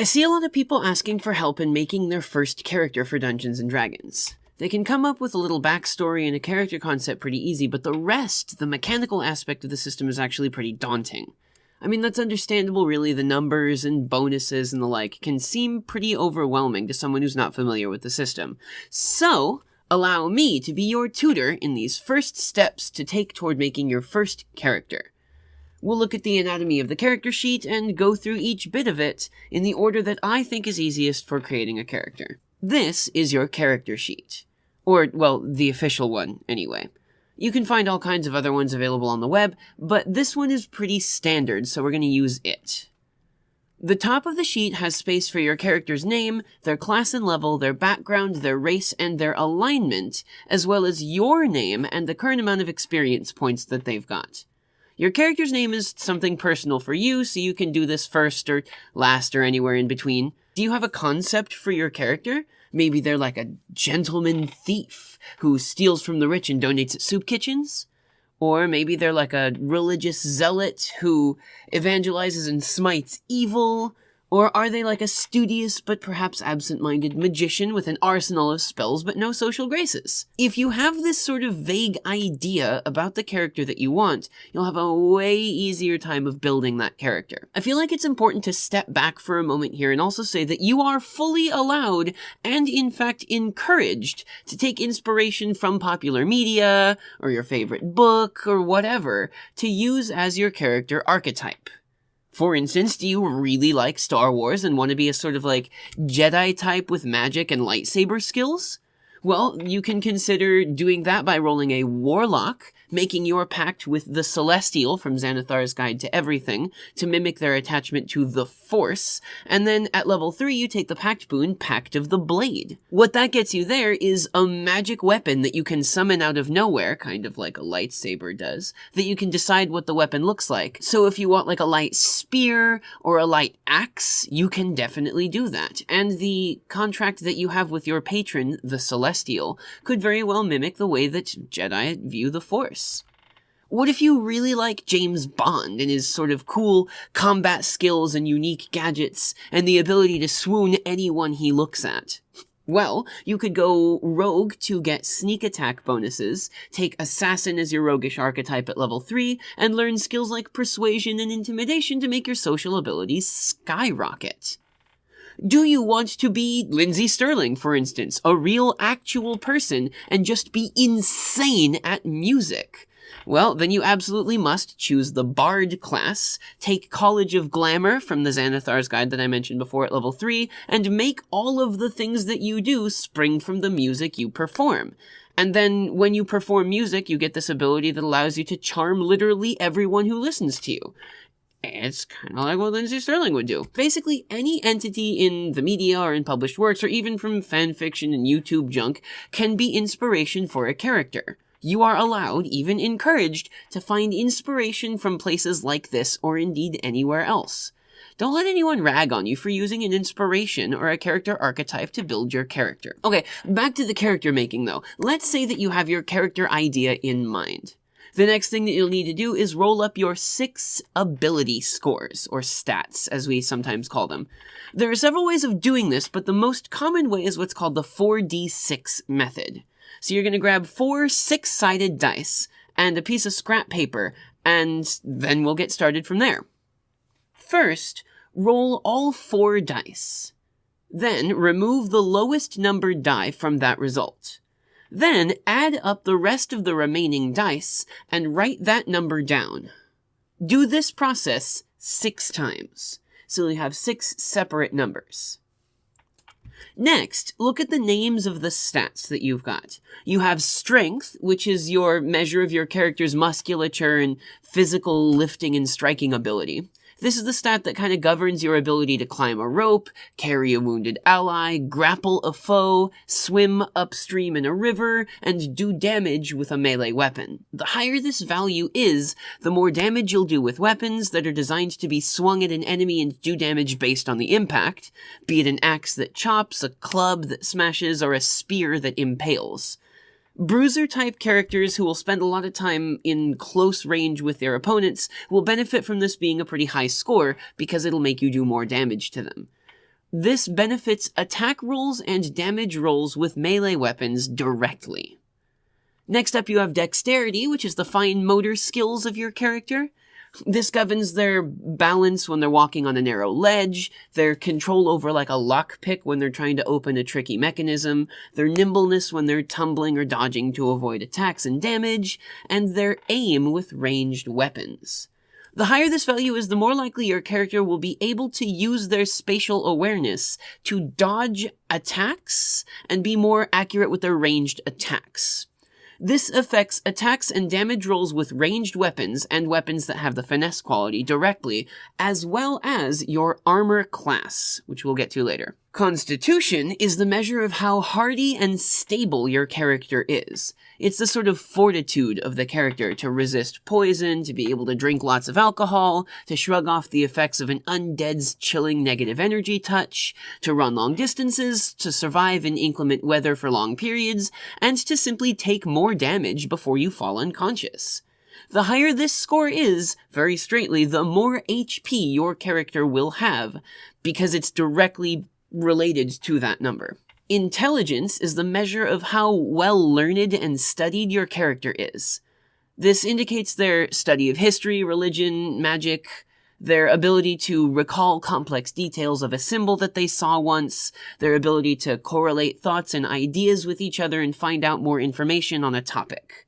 I see a lot of people asking for help in making their first character for Dungeons & Dragons. They can come up with a little backstory and a character concept pretty easy, but the rest, the mechanical aspect of the system, is actually pretty daunting. I mean, that's understandable really, the numbers and bonuses and the like can seem pretty overwhelming to someone who's not familiar with the system. So, allow me to be your tutor in these first steps to take toward making your first character. We'll look at the anatomy of the character sheet and go through each bit of it in the order that I think is easiest for creating a character. This is your character sheet. Or, well, the official one, anyway. You can find all kinds of other ones available on the web, but this one is pretty standard, so we're going to use it. The top of the sheet has space for your character's name, their class and level, their background, their race, and their alignment, as well as your name and the current amount of experience points that they've got. Your character's name is something personal for you, so you can do this first or last or anywhere in between. Do you have a concept for your character? Maybe they're like a gentleman thief who steals from the rich and donates at soup kitchens? Or maybe they're like a religious zealot who evangelizes and smites evil? Or are they like a studious but perhaps absent-minded magician with an arsenal of spells but no social graces? If you have this sort of vague idea about the character that you want, you'll have a way easier time of building that character. I feel like it's important to step back for a moment here and also say that you are fully allowed and in fact encouraged to take inspiration from popular media or your favorite book or whatever to use as your character archetype. For instance, do you really like Star Wars and want to be a sort of like Jedi type with magic and lightsaber skills? Well, you can consider doing that by rolling a Warlock, making your pact with the Celestial from Xanathar's Guide to Everything to mimic their attachment to the Force, and then at level 3 you take the pact boon, Pact of the Blade. What that gets you there is a magic weapon that you can summon out of nowhere, kind of like a lightsaber does, that you can decide what the weapon looks like. So if you want like a light spear or a light axe, you can definitely do that. And the contract that you have with your patron, the Celestial, could very well mimic the way that Jedi view the Force. What if you really like James Bond and his sort of cool combat skills and unique gadgets and the ability to swoon anyone he looks at? Well, you could go rogue to get sneak attack bonuses, take assassin as your roguish archetype at level 3, and learn skills like persuasion and intimidation to make your social abilities skyrocket. Do you want to be Lindsay Sterling, for instance, a real actual person, and just be insane at music? Well, then you absolutely must choose the Bard class, take College of Glamour from the Xanathar's Guide that I mentioned before at level 3, and make all of the things that you do spring from the music you perform. And then when you perform music, you get this ability that allows you to charm literally everyone who listens to you. It's kind of like what Lindsay Sterling would do. Basically, any entity in the media or in published works, or even from fanfiction and YouTube junk, can be inspiration for a character. You are allowed, even encouraged, to find inspiration from places like this or indeed anywhere else. Don't let anyone rag on you for using an inspiration or a character archetype to build your character. Okay, back to the character making though. Let's say that you have your character idea in mind. The next thing that you'll need to do is roll up your 6 ability scores, or stats, as we sometimes call them. There are several ways of doing this, but the most common way is what's called the 4d6 method. So you're going to grab 4 6-sided dice and a piece of scrap paper, and then we'll get started from there. First, roll all 4 dice. Then remove the lowest numbered die from that result. Then add up the rest of the remaining dice and write that number down. Do this process 6 times, so you have 6 separate numbers. Next, look at the names of the stats that you've got. You have strength, which is your measure of your character's musculature and physical lifting and striking ability. This is the stat that kind of governs your ability to climb a rope, carry a wounded ally, grapple a foe, swim upstream in a river, and do damage with a melee weapon. The higher this value is, the more damage you'll do with weapons that are designed to be swung at an enemy and do damage based on the impact, be it an axe that chops, a club that smashes, or a spear that impales. Bruiser-type characters who will spend a lot of time in close range with their opponents will benefit from this being a pretty high score because it'll make you do more damage to them. This benefits attack rolls and damage rolls with melee weapons directly. Next up, you have Dexterity, which is the fine motor skills of your character. This governs their balance when they're walking on a narrow ledge, their control over like a lockpick when they're trying to open a tricky mechanism, their nimbleness when they're tumbling or dodging to avoid attacks and damage, and their aim with ranged weapons. The higher this value is, the more likely your character will be able to use their spatial awareness to dodge attacks and be more accurate with their ranged attacks. This affects attacks and damage rolls with ranged weapons and weapons that have the finesse quality directly, as well as your armor class, which we'll get to later. Constitution is the measure of how hardy and stable your character is. It's the sort of fortitude of the character to resist poison, to be able to drink lots of alcohol, to shrug off the effects of an undead's chilling negative energy touch, to run long distances, to survive in inclement weather for long periods, and to simply take more damage before you fall unconscious. The higher this score is, very straightly, the more HP your character will have, because it's directly related to that number. Intelligence is the measure of how well learned and studied your character is. This indicates their study of history, religion, magic, their ability to recall complex details of a symbol that they saw once, their ability to correlate thoughts and ideas with each other and find out more information on a topic.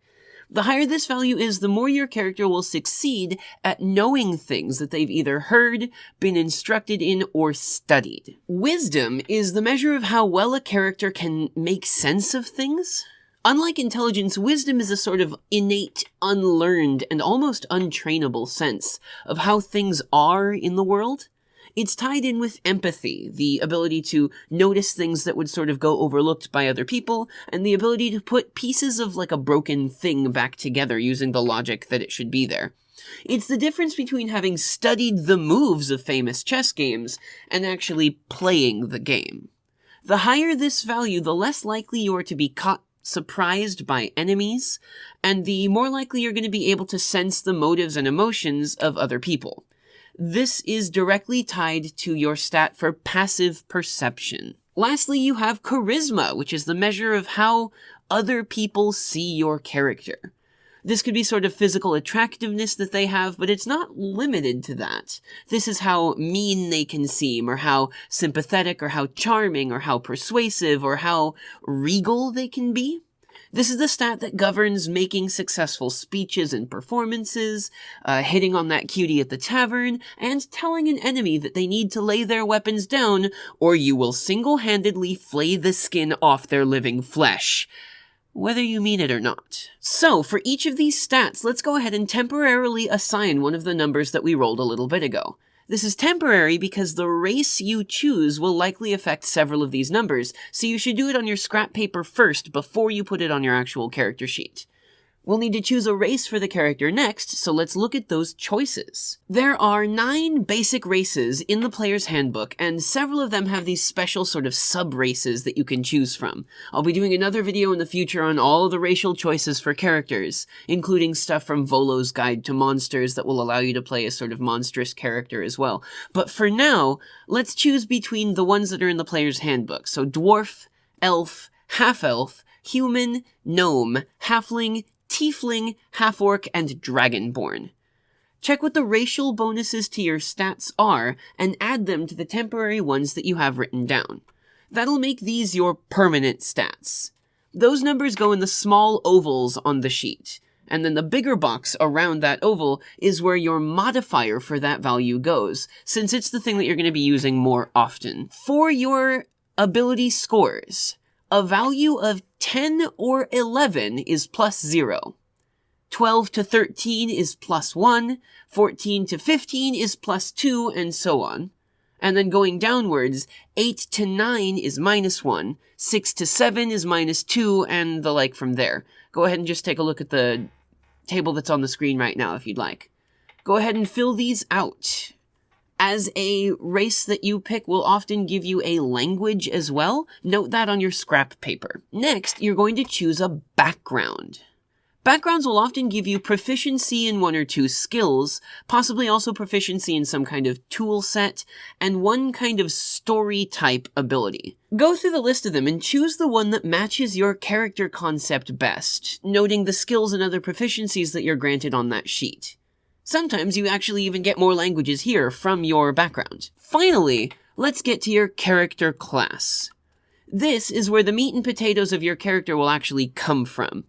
The higher this value is, the more your character will succeed at knowing things that they've either heard, been instructed in, or studied. Wisdom is the measure of how well a character can make sense of things. Unlike intelligence, wisdom is a sort of innate, unlearned, and almost untrainable sense of how things are in the world. It's tied in with empathy, the ability to notice things that would sort of go overlooked by other people, and the ability to put pieces of like a broken thing back together using the logic that it should be there. It's the difference between having studied the moves of famous chess games and actually playing the game. The higher this value, the less likely you are to be caught surprised by enemies, and the more likely you're going to be able to sense the motives and emotions of other people. This is directly tied to your stat for passive perception. Lastly, you have charisma, which is the measure of how other people see your character. This could be sort of physical attractiveness that they have, but it's not limited to that. This is how mean they can seem, or how sympathetic, or how charming, or how persuasive, or how regal they can be. This is the stat that governs making successful speeches and performances, hitting on that cutie at the tavern, and telling an enemy that they need to lay their weapons down, or you will single-handedly flay the skin off their living flesh, whether you mean it or not. So, for each of these stats, let's go ahead and temporarily assign one of the numbers that we rolled a little bit ago. This is temporary because the race you choose will likely affect several of these numbers, so you should do it on your scrap paper first before you put it on your actual character sheet. We'll need to choose a race for the character next, so let's look at those choices. There are 9 basic races in the player's handbook, and several of them have these special sort of sub-races that you can choose from. I'll be doing another video in the future on all of the racial choices for characters, including stuff from Volo's Guide to Monsters that will allow you to play a sort of monstrous character as well. But for now, let's choose between the ones that are in the player's handbook. So dwarf, elf, half-elf, human, gnome, halfling, tiefling, half-orc, and dragonborn. Check what the racial bonuses to your stats are, and add them to the temporary ones that you have written down. That'll make these your permanent stats. Those numbers go in the small ovals on the sheet, and then the bigger box around that oval is where your modifier for that value goes, since it's the thing that you're going to be using more often. For your ability scores, a value of 10 or 11 is +0. 12 to 13 is +1. 14 to 15 is +2, and so on. And then going downwards, 8 to 9 is -1. 6 to 7 is -2, and the like from there. Go ahead and just take a look at the table that's on the screen right now if you'd like. Go ahead and fill these out. As a race that you pick will often give you a language as well. Note that on your scrap paper. Next, you're going to choose a background. Backgrounds will often give you proficiency in 1 or 2 skills, possibly also proficiency in some kind of tool set, and one kind of story-type ability. Go through the list of them and choose the one that matches your character concept best, noting the skills and other proficiencies that you're granted on that sheet. Sometimes you actually even get more languages here from your background. Finally, let's get to your character class. This is where the meat and potatoes of your character will actually come from.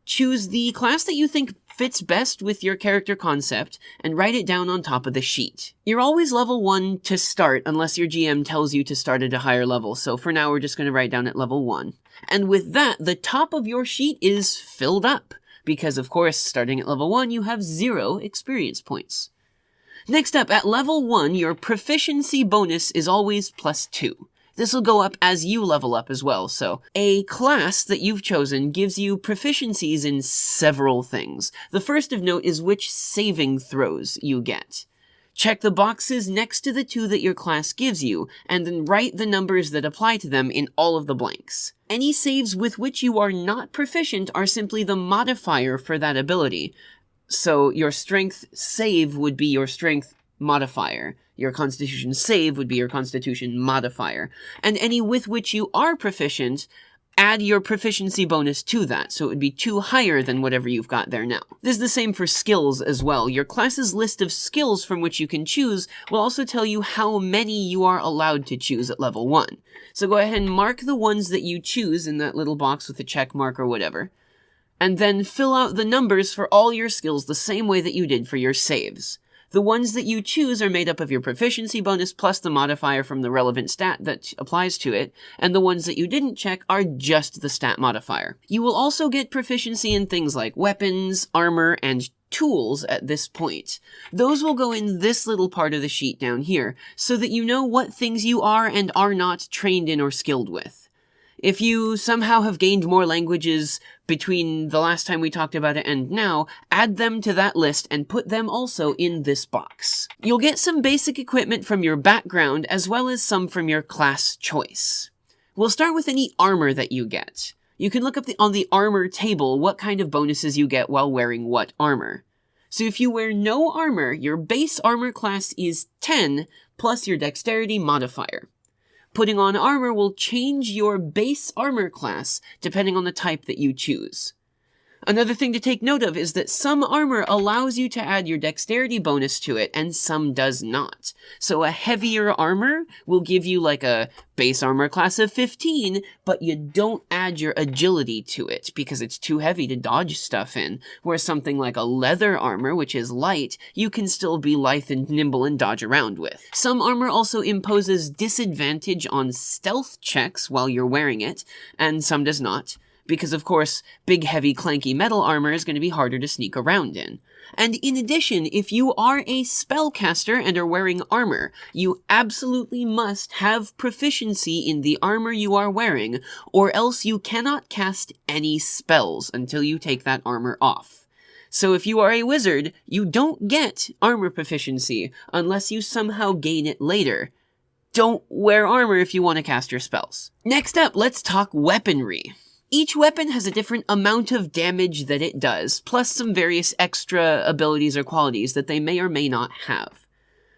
Choose the class that you think fits best with your character concept and write it down on top of the sheet. You're always level 1 to start unless your GM tells you to start at a higher level, so for now we're just going to write down at level 1. And with that, the top of your sheet is filled up, because of course, starting at level 1, you have 0 experience points. Next up, at level 1, your proficiency bonus is always +2. This will go up as you level up as well, so a class that you've chosen gives you proficiencies in several things. The first of note is which saving throws you get. Check the boxes next to the 2 that your class gives you, and then write the numbers that apply to them in all of the blanks. Any saves with which you are not proficient are simply the modifier for that ability. So your strength save would be your strength modifier. Your constitution save would be your constitution modifier. And any with which you are proficient, add your proficiency bonus to that, so it would be 2 higher than whatever you've got there now. This is the same for skills as well. Your class's list of skills from which you can choose will also tell you how many you are allowed to choose at level 1. So go ahead and mark the ones that you choose in that little box with a check mark or whatever, and then fill out the numbers for all your skills the same way that you did for your saves. The ones that you choose are made up of your proficiency bonus plus the modifier from the relevant stat that applies to it, and the ones that you didn't check are just the stat modifier. You will also get proficiency in things like weapons, armor, and tools at this point. Those will go in this little part of the sheet down here, so that you know what things you are and are not trained in or skilled with. If you somehow have gained more languages between the last time we talked about it and now, add them to that list and put them also in this box. You'll get some basic equipment from your background as well as some from your class choice. We'll start with any armor that you get. You can look up on the armor table what kind of bonuses you get while wearing what armor. So if you wear no armor, your base armor class is 10 plus your dexterity modifier. Putting on armor will change your base armor class depending on the type that you choose. Another thing to take note of is that some armor allows you to add your dexterity bonus to it, and some does not. So a heavier armor will give you like a base armor class of 15, but you don't add your agility to it because it's too heavy to dodge stuff in. Whereas something like a leather armor, which is light, you can still be lithe and nimble and dodge around with. Some armor also imposes disadvantage on stealth checks while you're wearing it, and some does not. Because, of course, big, heavy, clanky metal armor is going to be harder to sneak around in. And in addition, if you are a spellcaster and are wearing armor, you absolutely must have proficiency in the armor you are wearing, or else you cannot cast any spells until you take that armor off. So if you are a wizard, you don't get armor proficiency unless you somehow gain it later. Don't wear armor if you want to cast your spells. Next up, let's talk weaponry. Each weapon has a different amount of damage that it does, plus some various extra abilities or qualities that they may or may not have.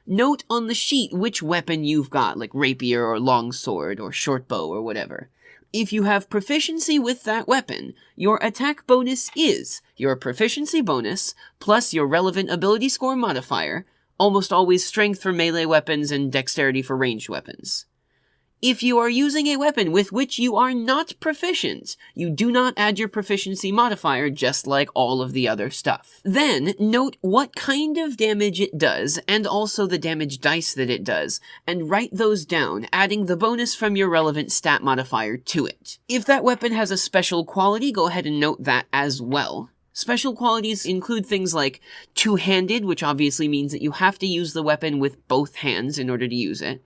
Note on the sheet which weapon you've got, like rapier or longsword or shortbow or whatever. If you have proficiency with that weapon, your attack bonus is your proficiency bonus plus your relevant ability score modifier, almost always strength for melee weapons and dexterity for ranged weapons. If you are using a weapon with which you are not proficient, you do not add your proficiency modifier just like all of the other stuff. Then, note what kind of damage it does, and also the damage dice that it does, and write those down, adding the bonus from your relevant stat modifier to it. If that weapon has a special quality, go ahead and note that as well. Special qualities include things like two-handed, which obviously means that you have to use the weapon with both hands in order to use it.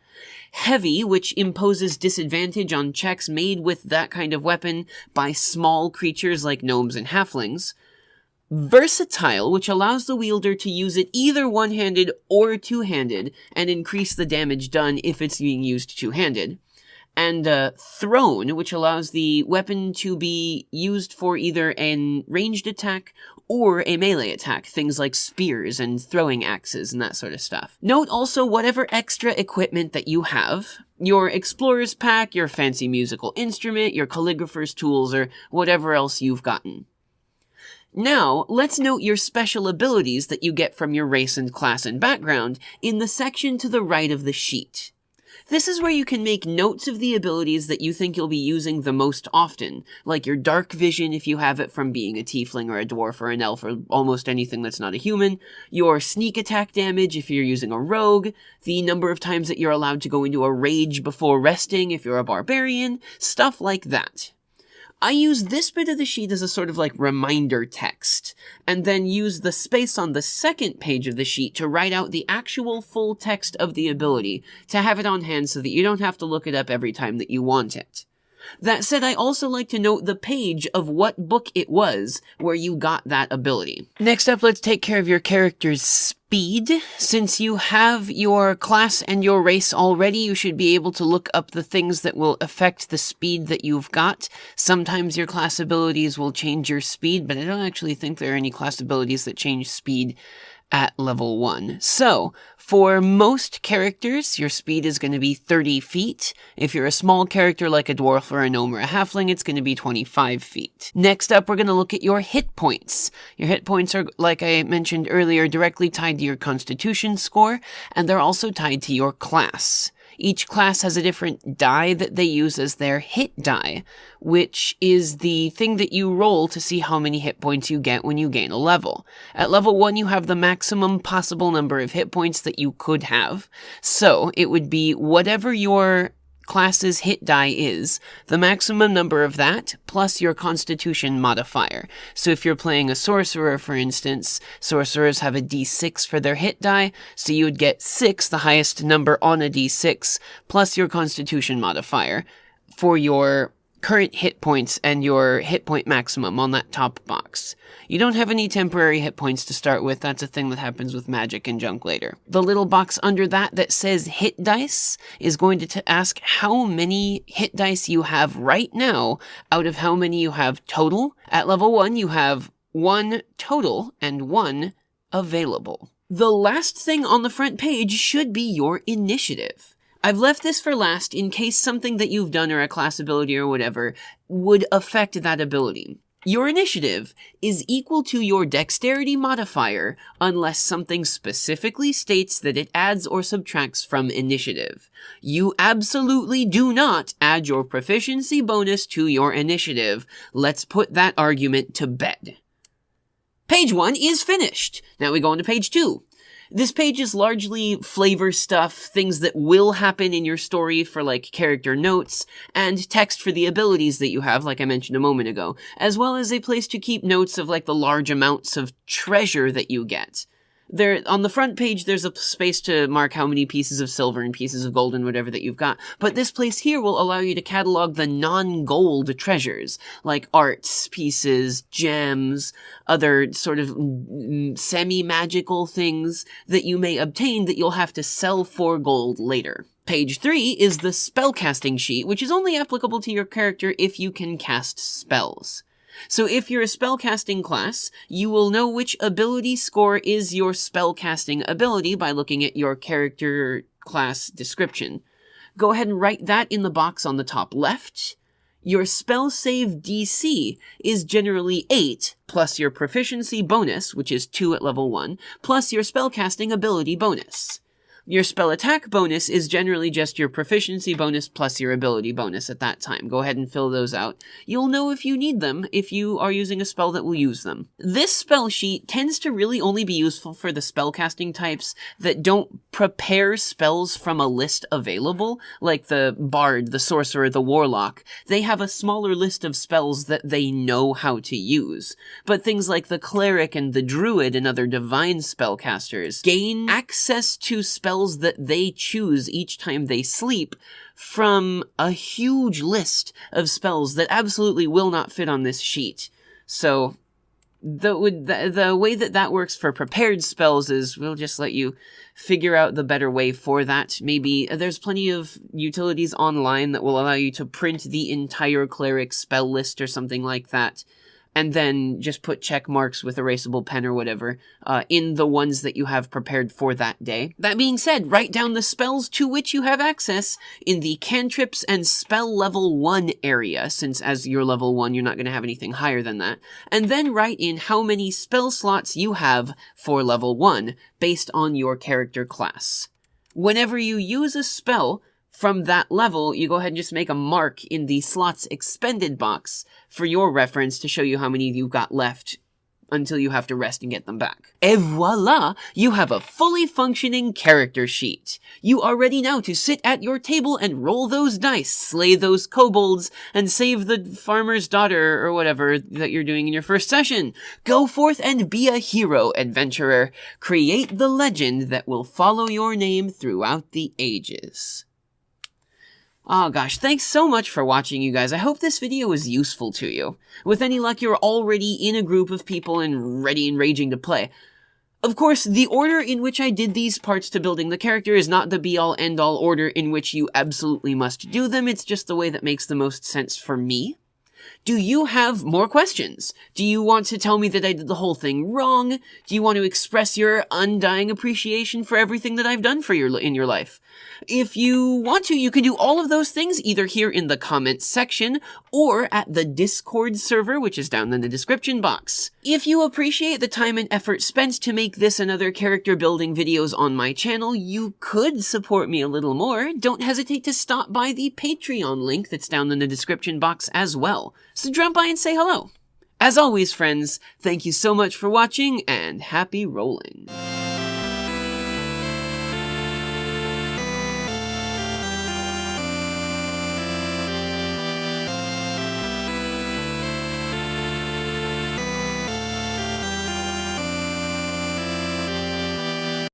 Heavy, which imposes disadvantage on checks made with that kind of weapon by small creatures like gnomes and halflings. Versatile, which allows the wielder to use it either one-handed or two-handed, and increase the damage done if it's being used two-handed. and thrown, which allows the weapon to be used for either a ranged attack or a melee attack, things like spears and throwing axes and that sort of stuff. Note also whatever extra equipment that you have, your explorer's pack, your fancy musical instrument, your calligrapher's tools, or whatever else you've gotten. Now, let's note your special abilities that you get from your race and class and background in the section to the right of the sheet. This is where you can make notes of the abilities that you think you'll be using the most often, like your dark vision if you have it from being a tiefling or a dwarf or an elf or almost anything that's not a human, your sneak attack damage if you're using a rogue, the number of times that you're allowed to go into a rage before resting if you're a barbarian, stuff like that. I use this bit of the sheet as a sort of like reminder text, and then use the space on the second page of the sheet to write out the actual full text of the ability, to have it on hand so that you don't have to look it up every time that you want it. That said, I also like to note the page of what book it was where you got that ability. Next up, let's take care of your character's speed. Since you have your class and your race already, you should be able to look up the things that will affect the speed that you've got. Sometimes your class abilities will change your speed, but I don't actually think there are any class abilities that change speed at level 1. So, for most characters, your speed is going to be 30 feet. If you're a small character like a dwarf or a gnome or a halfling, it's going to be 25 feet. Next up, we're going to look at your hit points. Your hit points are, like I mentioned earlier, directly tied to your constitution score, and they're also tied to your class. Each class has a different die that they use as their hit die, which is the thing that you roll to see how many hit points you get when you gain a level. At level 1, you have the maximum possible number of hit points that you could have. So, it would be whatever your class's hit die is, the maximum number of that, plus your constitution modifier. So if you're playing a sorcerer, for instance, sorcerers have a d6 for their hit die, so you would get 6, the highest number on a d6, plus your constitution modifier for your current hit points and your hit point maximum on that top box. You don't have any temporary hit points to start with. That's a thing that happens with magic and junk later. The little box under that says hit dice is going to ask how many hit dice you have right now out of how many you have total. At level 1, you have 1 total and 1 available. The last thing on the front page should be your initiative. I've left this for last in case something that you've done or a class ability or whatever would affect that ability. Your initiative is equal to your dexterity modifier unless something specifically states that it adds or subtracts from initiative. You absolutely do not add your proficiency bonus to your initiative. Let's put that argument to bed. Page 1 is finished. Now we go on to page 2. This page is largely flavor stuff, things that will happen in your story for like character notes, and text for the abilities that you have, like I mentioned a moment ago, as well as a place to keep notes of like the large amounts of treasure that you get. There, on the front page, there's a space to mark how many pieces of silver and pieces of gold and whatever that you've got, but this place here will allow you to catalog the non-gold treasures, like arts, pieces, gems, other sort of semi-magical things that you may obtain that you'll have to sell for gold later. Page 3 is the spellcasting sheet, which is only applicable to your character if you can cast spells. So if you're a spellcasting class, you will know which ability score is your spellcasting ability by looking at your character class description. Go ahead and write that in the box on the top left. Your spell save DC is generally 8, plus your proficiency bonus, which is 2 at level 1, plus your spellcasting ability bonus. Your spell attack bonus is generally just your proficiency bonus plus your ability bonus at that time. Go ahead and fill those out. You'll know if you need them if you are using a spell that will use them. This spell sheet tends to really only be useful for the spellcasting types that don't prepare spells from a list available, like the bard, the sorcerer, the warlock. They have a smaller list of spells that they know how to use. But things like the cleric and the druid and other divine spellcasters gain access to spells that they choose each time they sleep from a huge list of spells that absolutely will not fit on this sheet. So, The way that works for prepared spells is we'll just let you figure out the better way for that. Maybe there's plenty of utilities online that will allow you to print the entire cleric spell list or something like that, and then just put check marks with erasable pen or whatever in the ones that you have prepared for that day. That being said, write down the spells to which you have access in the cantrips and spell level 1 area, since as you're level 1, you're not going to have anything higher than that, and then write in how many spell slots you have for level 1 based on your character class. Whenever you use a spell from that level, you go ahead and just make a mark in the slots expended box for your reference to show you how many you've got left until you have to rest and get them back. Et voila! You have a fully functioning character sheet. You are ready now to sit at your table and roll those dice, slay those kobolds, and save the farmer's daughter or whatever that you're doing in your first session. Go forth and be a hero, adventurer. Create the legend that will follow your name throughout the ages. Oh gosh, thanks so much for watching, you guys. I hope this video was useful to you. With any luck, you're already in a group of people and ready and raging to play. Of course, the order in which I did these parts to building the character is not the be-all, end-all order in which you absolutely must do them. It's just the way that makes the most sense for me. Do you have more questions? Do you want to tell me that I did the whole thing wrong? Do you want to express your undying appreciation for everything that I've done for in your life? If you want to, you can do all of those things either here in the comments section or at the Discord server, which is down in the description box. If you appreciate the time and effort spent to make this and other character building videos on my channel, you could support me a little more. Don't hesitate to stop by the Patreon link that's down in the description box as well. So drop by and say hello. As always, friends, thank you so much for watching, and happy rolling.